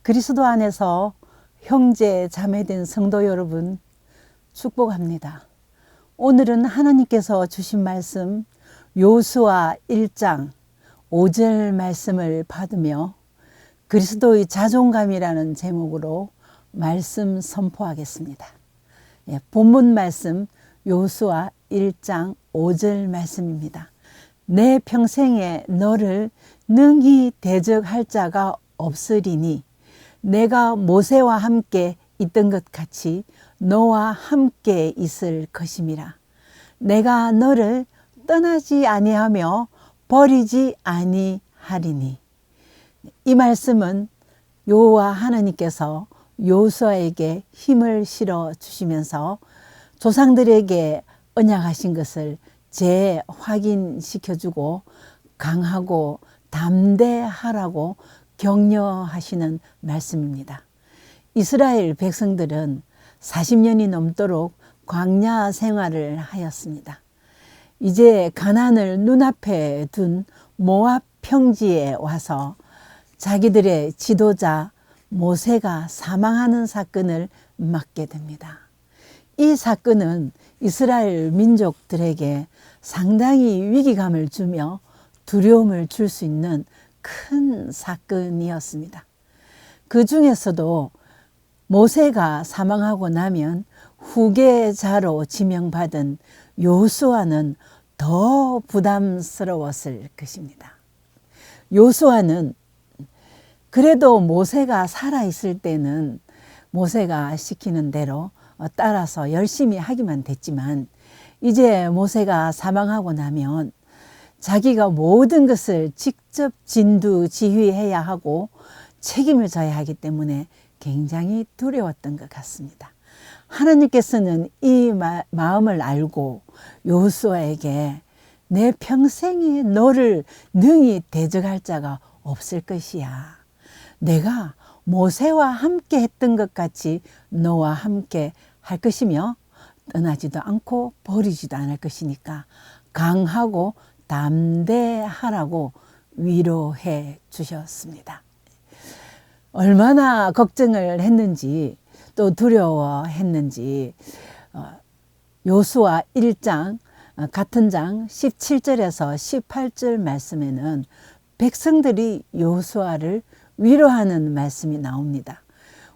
그리스도 안에서 형제 자매된 성도 여러분 축복합니다. 오늘은 하나님께서 주신 말씀 요수아 1장 5절 말씀을 받으며 그리스도의 자존감이라는 제목으로 말씀 선포하겠습니다. 본문 말씀 요수아 1장 5절 말씀입니다. 내 평생에 너를 능히 대적할 자가 없으리니 내가 모세와 함께 있던 것 같이 너와 함께 있을 것임이라. 내가 너를 떠나지 아니하며 버리지 아니하리니. 이 말씀은 여호와 하나님께서 요수아에게 힘을 실어 주시면서 조상들에게 언약하신 것을 재확인시켜주고 강하고 담대하라고 격려하시는 말씀입니다. 이스라엘 백성들은 40년이 넘도록 광야 생활을 하였습니다. 이제 가나안을 눈앞에 둔 모압 평지에 와서 자기들의 지도자 모세가 사망하는 사건을 맞게 됩니다. 이 사건은 이스라엘 민족들에게 상당히 위기감을 주며 두려움을 줄 수 있는 큰 사건이었습니다. 그 중에서도 모세가 사망하고 나면 후계자로 지명받은 요수아는 더 부담스러웠을 것입니다. 요수아는 그래도 모세가 살아있을 때는 모세가 시키는 대로 따라서 열심히 하기만 됐지만 이제 모세가 사망하고 나면 자기가 모든 것을 직접 진두지휘해야 하고 책임을 져야 하기 때문에 굉장히 두려웠던 것 같습니다. 하나님께서는 이 마음을 알고 요수아에게 내 평생에 너를 능히 대적할 자가 없을 것이야. 내가 모세와 함께 했던 것 같이 너와 함께 할 것이며 떠나지도 않고 버리지도 않을 것이니까 강하고 담대하라고 위로해 주셨습니다. 얼마나 걱정을 했는지 또 두려워했는지 요수아 1장 같은 장 17절에서 18절 말씀에는 백성들이 요수아를 위로하는 말씀이 나옵니다.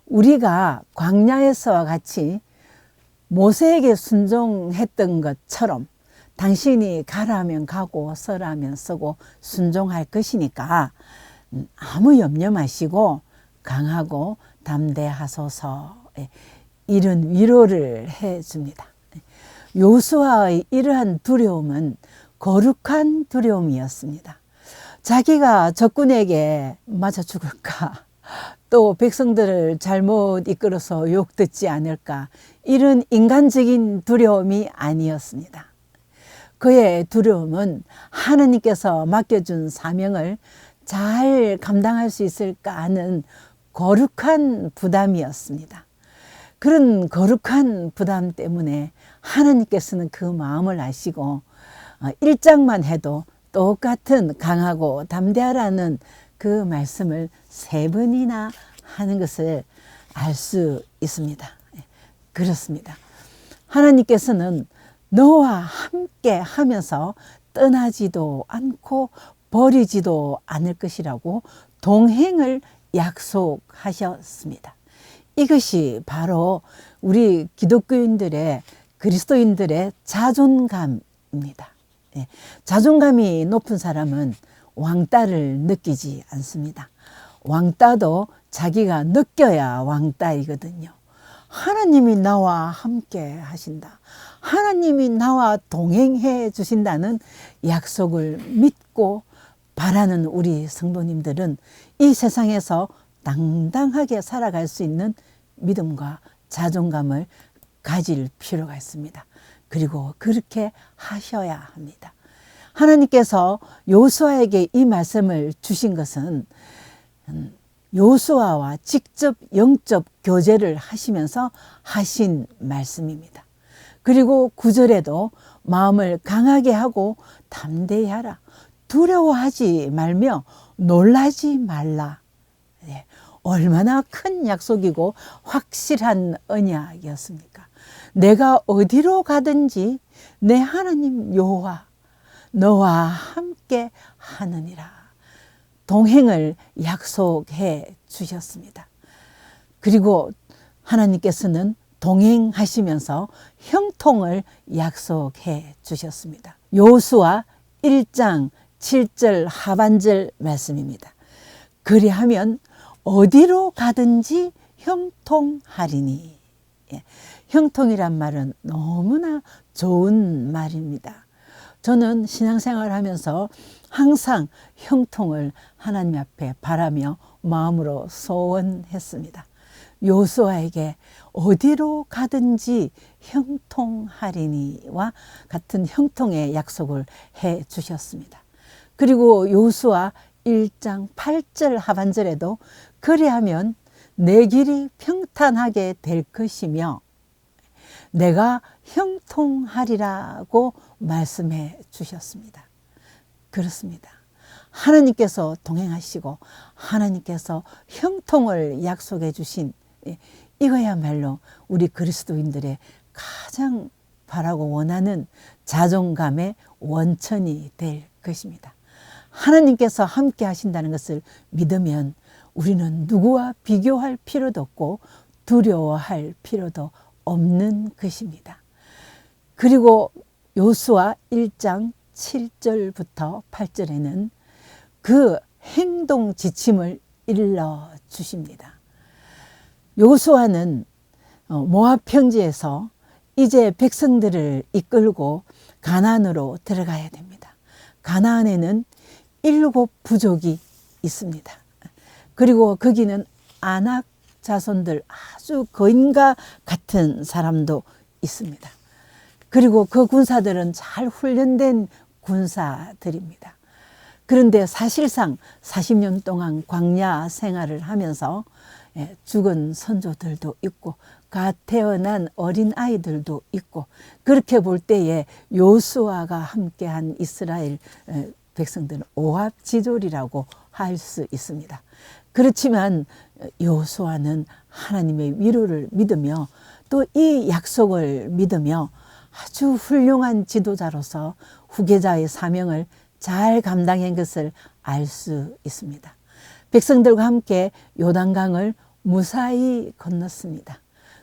우리가 광야에서와 같이 모세에게 순종했던 것처럼 당신이 가라 하면 가고 서라 하면 서고 순종할 것이니까 아무 염려 마시고 강하고 담대하소서, 이런 위로를 해줍니다. 요수아의 이러한 두려움은 거룩한 두려움이었습니다. 자기가 적군에게 맞아 죽을까, 또 백성들을 잘못 이끌어서 욕 듣지 않을까, 이런 인간적인 두려움이 아니었습니다. 그의 두려움은 하나님께서 맡겨준 사명을 잘 감당할 수 있을까 하는 거룩한 부담이었습니다. 그런 거룩한 부담 때문에 하나님께서는 그 마음을 아시고 1장만 해도 똑같은 강하고 담대하라는 그 말씀을 3번이나 하는 것을 알 수 있습니다. 그렇습니다. 하나님께서는 너와 함께 하면서 떠나지도 않고 버리지도 않을 것이라고 동행을 약속하셨습니다. 이것이 바로 우리 기독교인들의 그리스도인들의 자존감입니다. 자존감이 높은 사람은 왕따를 느끼지 않습니다. 왕따도 자기가 느껴야 왕따이거든요. 하나님이 나와 함께 하신다. 하나님이 나와 동행해 주신다는 약속을 믿고 바라는 우리 성도님들은 이 세상에서 당당하게 살아갈 수 있는 믿음과 자존감을 가질 필요가 있습니다. 그리고 그렇게 하셔야 합니다. 하나님께서 요수아에게 이 말씀을 주신 것은 여호수아와 직접 영적 교제를 하시면서 하신 말씀입니다. 그리고 9절에도 마음을 강하게 하고 담대히 하라. 두려워하지 말며 놀라지 말라. 네, 얼마나 큰 약속이고 확실한 언약이었습니까? 내가 어디로 가든지 내 하나님 여호와 너와 함께 하느니라. 동행을 약속해 주셨습니다. 그리고 하나님께서는 동행하시면서 형통을 약속해 주셨습니다. 여호수아 1장 7절 하반절 말씀입니다. 그리하면 어디로 가든지 형통하리니. 예, 형통이란 말은 너무나 좋은 말입니다. 저는 신앙생활을 하면서 항상 형통을 하나님 앞에 바라며 마음으로 소원했습니다. 여호수아에게 어디로 가든지 형통하리니와 같은 형통의 약속을 해 주셨습니다. 그리고 여호수아 1장 8절 하반절에도 그리하면 내 길이 평탄하게 될 것이며 내가 형통하리라고 말씀해 주셨습니다. 그렇습니다. 하나님께서 동행하시고 하나님께서 형통을 약속해 주신 이거야말로 우리 그리스도인들의 가장 바라고 원하는 자존감의 원천이 될 것입니다. 하나님께서 함께 하신다는 것을 믿으면 우리는 누구와 비교할 필요도 없고 두려워할 필요도 없는 것입니다. 그리고 여호수아 1장 7절부터 8절에는 그 행동 지침을 일러 주십니다. 여호수아는 모압 평지에서 이제 백성들을 이끌고 가나안으로 들어가야 됩니다. 가나안에는 7 부족이 있습니다. 그리고 거기는 아낙 자손들 아주 거인과 같은 사람도 있습니다. 그리고 그 군사들은 잘 훈련된 군사들입니다. 그런데 사실상 40년 동안 광야 생활을 하면서 죽은 선조들도 있고 갓 태어난 어린 아이들도 있고 그렇게 볼 때에 여호수아가 함께한 이스라엘 백성들은 오합지졸이라고 할 수 있습니다. 그렇지만 여호수아는 하나님의 위로를 믿으며 또 이 약속을 믿으며 아주 훌륭한 지도자로서 후계자의 사명을 잘 감당한 것을 알 수 있습니다. 백성들과 함께 요단강을 무사히 건넜습니다.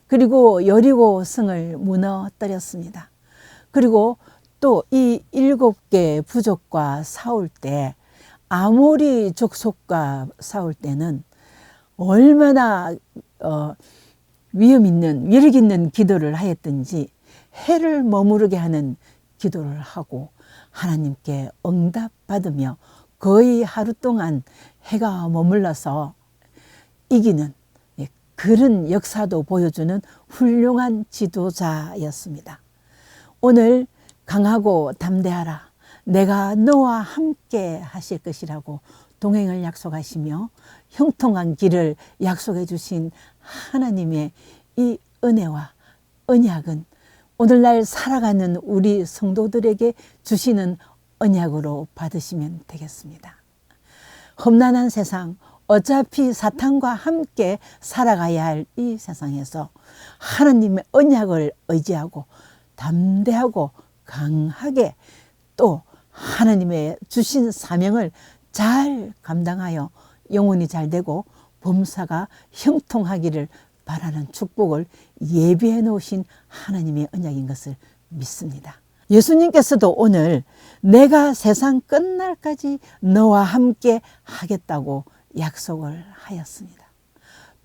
그리고 여리고 성을 무너뜨렸습니다. 그리고 또 이 7개 부족과 싸울 때 아모리 족속과 싸울 때는 얼마나 위력 있는 기도를 하였든지 해를 머무르게 하는 기도를 하고 하나님께 응답받으며 거의 하루 동안 해가 머물러서 이기는 그런 역사도 보여주는 훌륭한 지도자였습니다. 오늘 강하고 담대하라. 내가 너와 함께 하실 것이라고 동행을 약속하시며 형통한 길을 약속해 주신 하나님의 이 은혜와 언약은 오늘날 살아가는 우리 성도들에게 주시는 언약으로 받으시면 되겠습니다. 험난한 세상, 어차피 사탄과 함께 살아가야 할 이 세상에서 하나님의 언약을 의지하고 담대하고 강하게 또 하나님의 주신 사명을 잘 감당하여 영혼이 잘 되고 범사가 형통하기를 바라는 축복을 예비해 놓으신 하나님의 언약인 것을 믿습니다. 예수님께서도 오늘 내가 세상 끝날까지 너와 함께 하겠다고 약속을 하였습니다.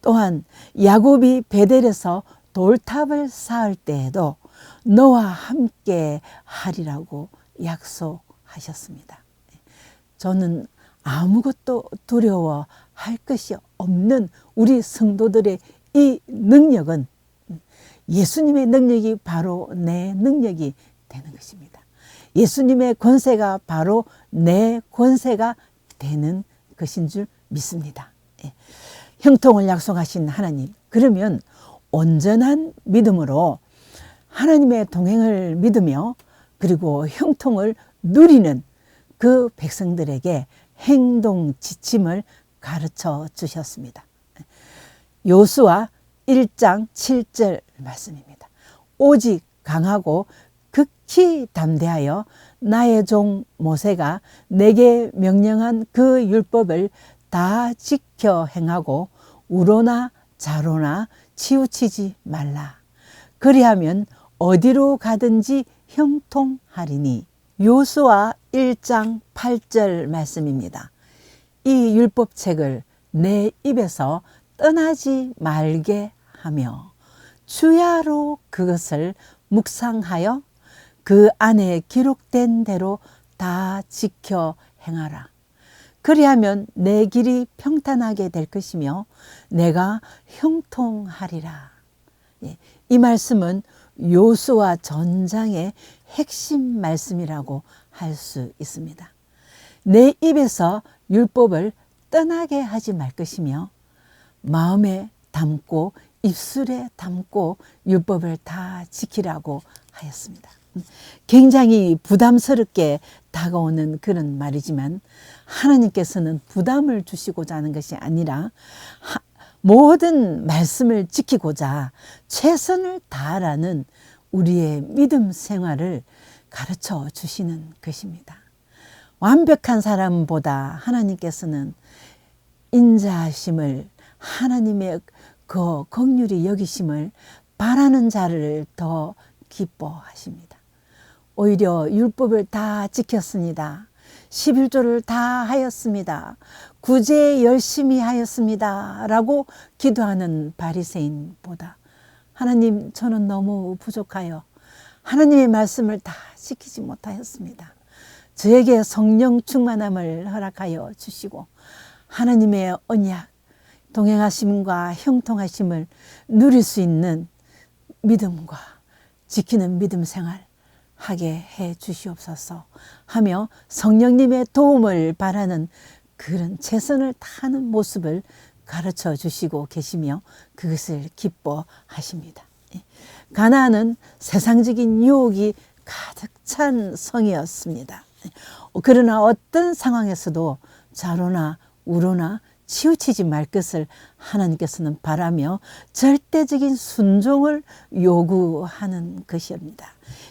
또한 야곱이 베델에서 돌탑을 쌓을 때에도 너와 함께 하리라고 약속하셨습니다. 저는 아무것도 두려워할 것이 없는 우리 성도들의 이 능력은 예수님의 능력이 바로 내 능력이 되는 것입니다. 예수님의 권세가 바로 내 권세가 되는 것인 줄 믿습니다. 형통을 약속하신 하나님, 그러면 온전한 믿음으로 하나님의 동행을 믿으며 그리고 형통을 누리는 그 백성들에게 행동 지침을 가르쳐 주셨습니다. 여호수아 1장 7절 말씀입니다. 오직 강하고 극히 담대하여 나의 종 모세가 내게 명령한 그 율법을 다 지켜 행하고 우로나 좌로나 치우치지 말라. 그리하면 어디로 가든지 형통하리니. 여호수아 1장 8절 말씀입니다. 이 율법책을 내 입에서 떠나지 말게 하며 주야로 그것을 묵상하여 그 안에 기록된 대로 다 지켜 행하라. 그리하면 내 길이 평탄하게 될 것이며 내가 형통하리라. 이 말씀은 여호수아 전장의 핵심 말씀이라고 할 수 있습니다. 내 입에서 율법을 떠나게 하지 말 것이며 마음에 담고 입술에 담고 율법을 다 지키라고 하였습니다. 굉장히 부담스럽게 다가오는 그런 말이지만 하나님께서는 부담을 주시고자 하는 것이 아니라 모든 말씀을 지키고자 최선을 다하라는 우리의 믿음 생활을 가르쳐 주시는 것입니다. 완벽한 사람보다 하나님께서는 인자하심을, 하나님의 그 긍휼히 여기심을 바라는 자를 더 기뻐하십니다. 오히려 율법을 다 지켰습니다. 11조를 다 하였습니다. 구제 열심히 하였습니다. 라고 기도하는 바리새인보다 하나님, 저는 너무 부족하여 하나님의 말씀을 다 지키지 못하였습니다. 저에게 성령 충만함을 허락하여 주시고 하나님의 언약, 동행하심과 형통하심을 누릴 수 있는 믿음과 지키는 믿음 생활 하게 해 주시옵소서 하며 성령님의 도움을 바라는 그런 최선을 다하는 모습을 가르쳐 주시고 계시며 그것을 기뻐하십니다. 가나안은 세상적인 유혹이 가득 찬 성이었습니다. 그러나 어떤 상황에서도 좌로나 우로나 치우치지 말 것을 하나님께서는 바라며 절대적인 순종을 요구하는 것입니다.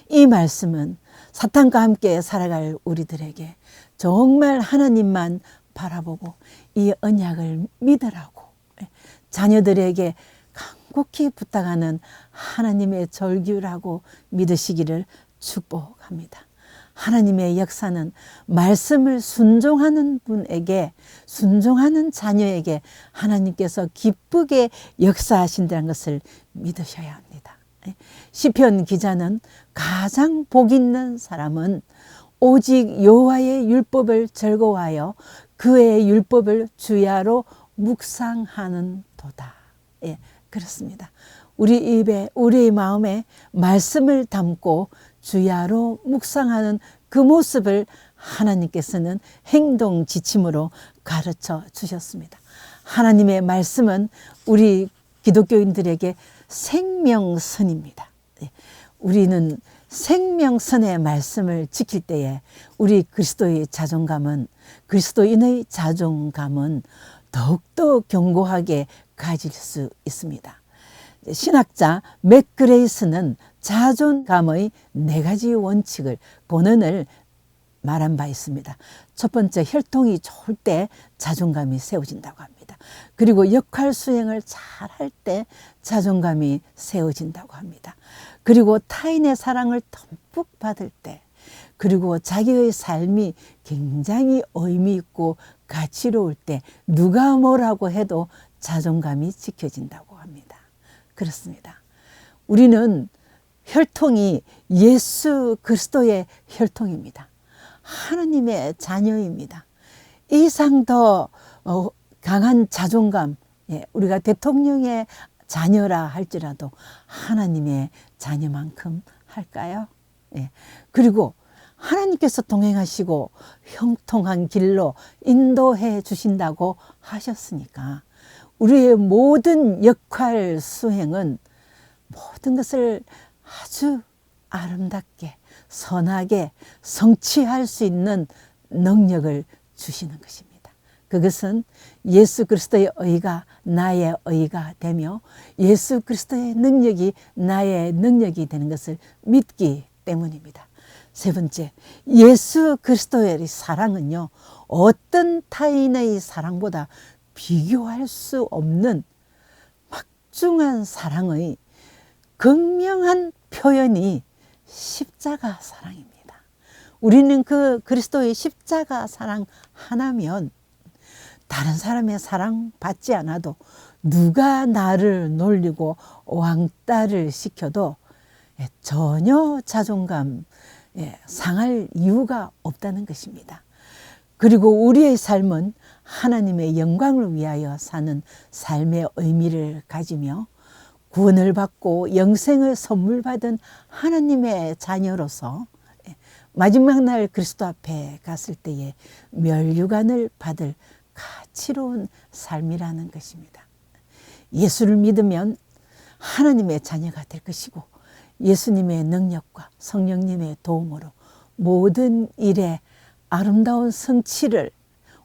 이 말씀은 사탄과 함께 살아갈 우리들에게 정말 하나님만 바라보고 이 언약을 믿으라고 자녀들에게 간곡히 부탁하는 하나님의 절규라고 믿으시기를 축복합니다. 하나님의 역사는 말씀을 순종하는 분에게, 순종하는 자녀에게 하나님께서 기쁘게 역사하신다는 것을 믿으셔야 합니다. 시편 기자는 가장 복 있는 사람은 오직 여호와의 율법을 즐거워하여 그의 율법을 주야로 묵상하는 도다. 그렇습니다. 우리 입에, 우리의 마음에 말씀을 담고 주야로 묵상하는 그 모습을 하나님께서는 행동 지침으로 가르쳐 주셨습니다. 하나님의 말씀은 우리 기독교인들에게 생명선입니다. 우리는 생명선의 말씀을 지킬 때에 우리 그리스도의 자존감은, 그리스도인의 자존감은 더욱더 견고하게 가질 수 있습니다. 신학자 맥그레이스는 자존감의 4가지 원칙을, 본언을 말한 바 있습니다. 첫 번째, 혈통이 좋을 때 자존감이 세워진다고 합니다. 그리고 역할 수행을 잘 할 때 자존감이 세워진다고 합니다. 그리고 타인의 사랑을 듬뿍 받을 때, 그리고 자기의 삶이 굉장히 의미 있고 가치로울 때 누가 뭐라고 해도 자존감이 지켜진다고 합니다. 그렇습니다. 우리는 혈통이 예수 그리스도의 혈통입니다. 하나님의 자녀입니다. 이상 더 강한 자존감, 우리가 대통령의 자녀라 할지라도 하나님의 자녀만큼 할까요? 그리고 하나님께서 동행하시고 형통한 길로 인도해 주신다고 하셨으니까 우리의 모든 역할 수행은 모든 것을 아주 아름답게 선하게 성취할 수 있는 능력을 주시는 것입니다. 그것은 예수 그리스도의 의가 나의 의가 되며 예수 그리스도의 능력이 나의 능력이 되는 것을 믿기 때문입니다. 세 번째, 예수 그리스도의 사랑은요, 어떤 타인의 사랑보다 비교할 수 없는 막중한 사랑의 극명한 표현이 십자가 사랑입니다. 우리는 그 그리스도의 십자가 사랑 하나면 다른 사람의 사랑 받지 않아도 누가 나를 놀리고 왕따를 시켜도 전혀 자존감 상할 이유가 없다는 것입니다. 그리고 우리의 삶은 하나님의 영광을 위하여 사는 삶의 의미를 가지며 구원을 받고 영생을 선물 받은 하나님의 자녀로서 마지막 날 그리스도 앞에 갔을 때에 멸류관을 받을 가치로운 삶이라는 것입니다. 예수를 믿으면 하나님의 자녀가 될 것이고 예수님의 능력과 성령님의 도움으로 모든 일에 아름다운 성취를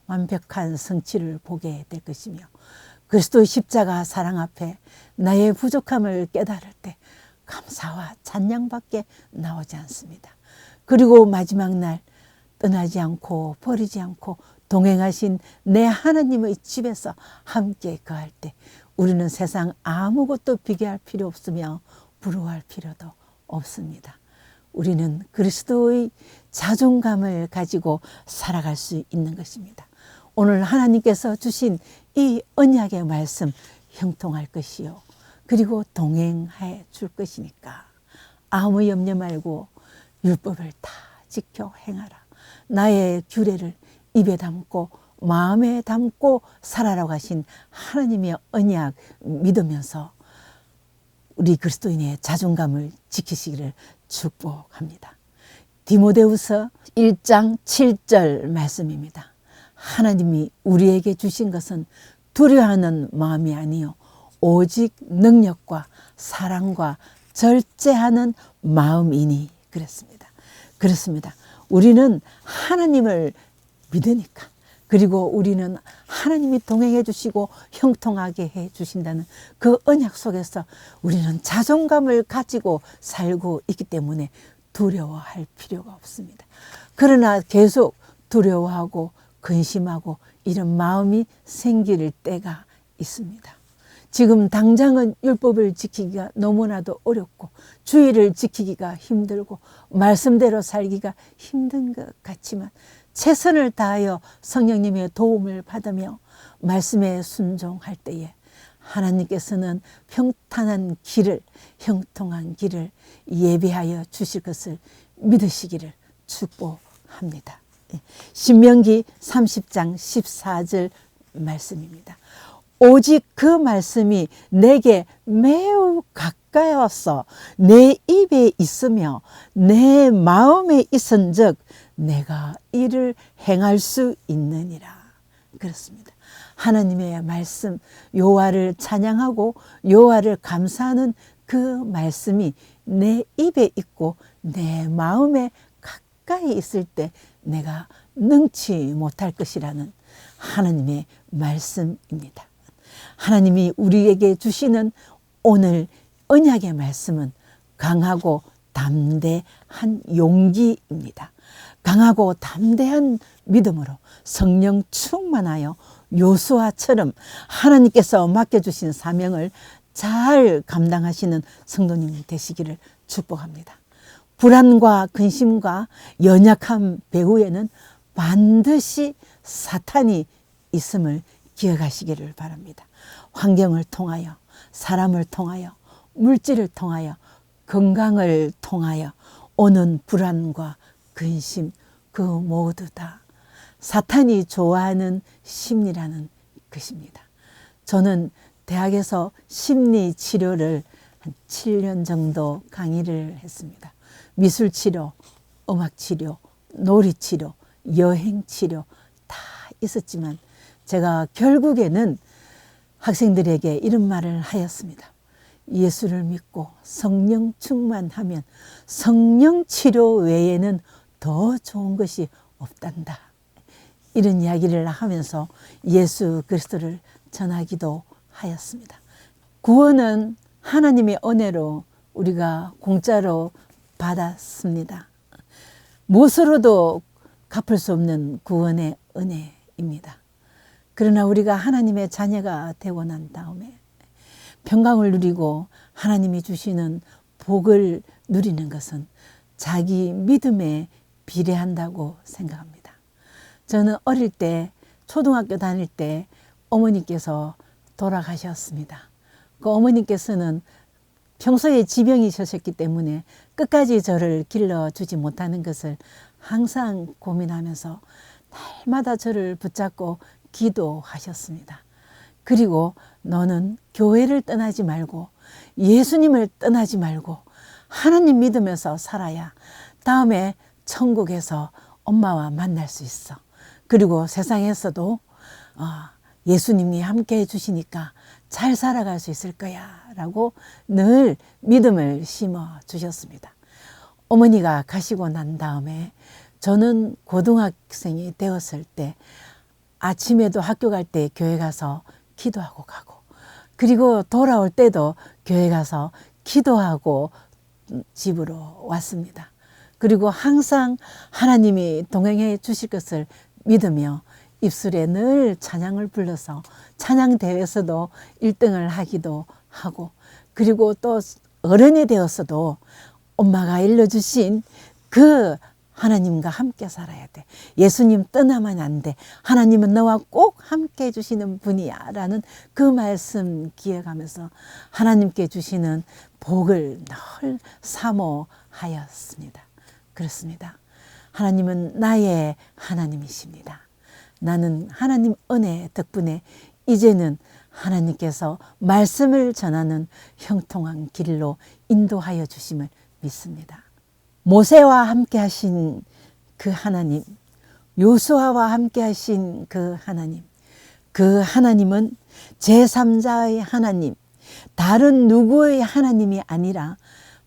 완벽한 성취를 보게 될 것이며 그리스도의 십자가 사랑 앞에 나의 부족함을 깨달을 때 감사와 찬양밖에 나오지 않습니다. 그리고 마지막 날 떠나지 않고 버리지 않고 동행하신 내 하나님의 집에서 함께 거할 때 우리는 세상 아무것도 비교할 필요 없으며 부러워할 필요도 없습니다. 우리는 그리스도의 자존감을 가지고 살아갈 수 있는 것입니다. 오늘 하나님께서 주신 이 언약의 말씀 형통할 것이요. 그리고 동행해 줄 것이니까 아무 염려 말고 율법을 다 지켜 행하라. 나의 규례를 입에 담고 마음에 담고 살아라고 하신 하나님의 언약 믿으면서 우리 그리스도인의 자존감을 지키시기를 축복합니다. 디모데후서 1장 7절 말씀입니다. 하나님이 우리에게 주신 것은 두려워하는 마음이 아니요 오직 능력과 사랑과 절제하는 마음이니 그랬습니다. 그렇습니다. 우리는 하나님을 믿으니까 그리고 우리는 하나님이 동행해 주시고 형통하게 해 주신다는 그 언약 속에서 우리는 자존감을 가지고 살고 있기 때문에 두려워할 필요가 없습니다. 그러나 계속 두려워하고 근심하고 이런 마음이 생길 때가 있습니다. 지금 당장은 율법을 지키기가 너무나도 어렵고 주의를 지키기가 힘들고 말씀대로 살기가 힘든 것 같지만 최선을 다하여 성령님의 도움을 받으며 말씀에 순종할 때에 하나님께서는 평탄한 길을 형통한 길을 예비하여 주실 것을 믿으시기를 축복합니다. 신명기 30장 14절 말씀입니다. 오직 그 말씀이 내게 매우 가까워서 내 입에 있으며 내 마음에 있은즉 내가 이를 행할 수 있느니라. 그렇습니다. 하나님의 말씀, 여호와를 찬양하고 여호와를 감사하는 그 말씀이 내 입에 있고 내 마음에 가까이 있을 때 내가 능치 못할 것이라는 하나님의 말씀입니다. 하나님이 우리에게 주시는 오늘 언약의 말씀은 강하고 담대한 용기입니다. 강하고 담대한 믿음으로 성령 충만하여 요수아처럼 하나님께서 맡겨주신 사명을 잘 감당하시는 성도님 되시기를 축복합니다. 불안과 근심과 연약한 배후에는 반드시 사탄이 있음을 기억하시기를 바랍니다. 환경을 통하여, 사람을 통하여, 물질을 통하여, 건강을 통하여 오는 불안과 근심 그 모두 다 사탄이 좋아하는 심리라는 것입니다. 저는 대학에서 심리 치료를 한 7년 정도 강의를 했습니다. 미술 치료, 음악 치료, 놀이 치료, 여행 치료 다 있었지만 제가 결국에는 학생들에게 이런 말을 하였습니다. 예수를 믿고 성령 충만하면 성령 치료 외에는 더 좋은 것이 없단다. 이런 이야기를 하면서 예수 그리스도를 전하기도 하였습니다. 구원은 하나님의 은혜로 우리가 공짜로 받았습니다. 무엇으로도 갚을 수 없는 구원의 은혜입니다. 그러나 우리가 하나님의 자녀가 되고 난 다음에 평강을 누리고 하나님이 주시는 복을 누리는 것은 자기 믿음에 비례한다고 생각합니다. 저는 어릴 때 초등학교 다닐 때 어머니께서 돌아가셨습니다. 그 어머니께서는 평소에 지병이셨기 때문에 끝까지 저를 길러주지 못하는 것을 항상 고민하면서 날마다 저를 붙잡고 기도하셨습니다. 그리고 너는 교회를 떠나지 말고 예수님을 떠나지 말고 하나님 믿으면서 살아야 다음에 천국에서 엄마와 만날 수 있어. 그리고 세상에서도 예수님이 함께 해주시니까 잘 살아갈 수 있을 거야 라고 늘 믿음을 심어 주셨습니다. 어머니가 가시고 난 다음에 저는 고등학생이 되었을 때 아침에도 학교 갈 때 교회 가서 기도하고 가고, 그리고 돌아올 때도 교회 가서 기도하고 집으로 왔습니다. 그리고 항상 하나님이 동행해 주실 것을 믿으며 입술에 늘 찬양을 불러서 찬양 대회에서도 1등을 하기도 하고, 그리고 또 어른이 되었어도 엄마가 일러주신 그 하나님과 함께 살아야 돼. 예수님 떠나면 안 돼. 하나님은 너와 꼭 함께 해주시는 분이야 라는 그 말씀 기억하면서 하나님께 주시는 복을 늘 사모하였습니다. 그렇습니다. 하나님은 나의 하나님이십니다. 나는 하나님 은혜 덕분에 이제는 하나님께서 말씀을 전하는 형통한 길로 인도하여 주심을 믿습니다. 모세와 함께 하신 그 하나님, 요수아와 함께 하신 그 하나님은 제3자의 하나님, 다른 누구의 하나님이 아니라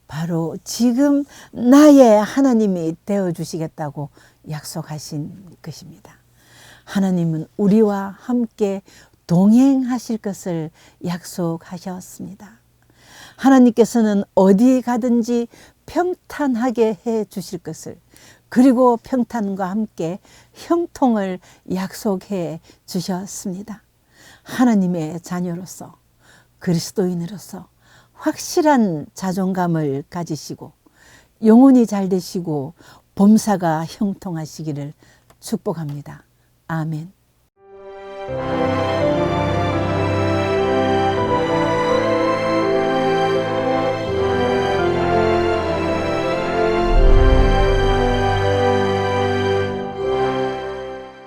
바로 지금 나의 하나님이 되어주시겠다고 약속하신 것입니다. 하나님은 우리와 함께 동행하실 것을 약속하셨습니다. 하나님께서는 어디 가든지 평탄하게 해 주실 것을, 그리고 평탄과 함께 형통을 약속해 주셨습니다. 하나님의 자녀로서, 그리스도인으로서 확실한 자존감을 가지시고 영혼이 잘 되시고 범사가 형통하시기를 축복합니다. 아멘.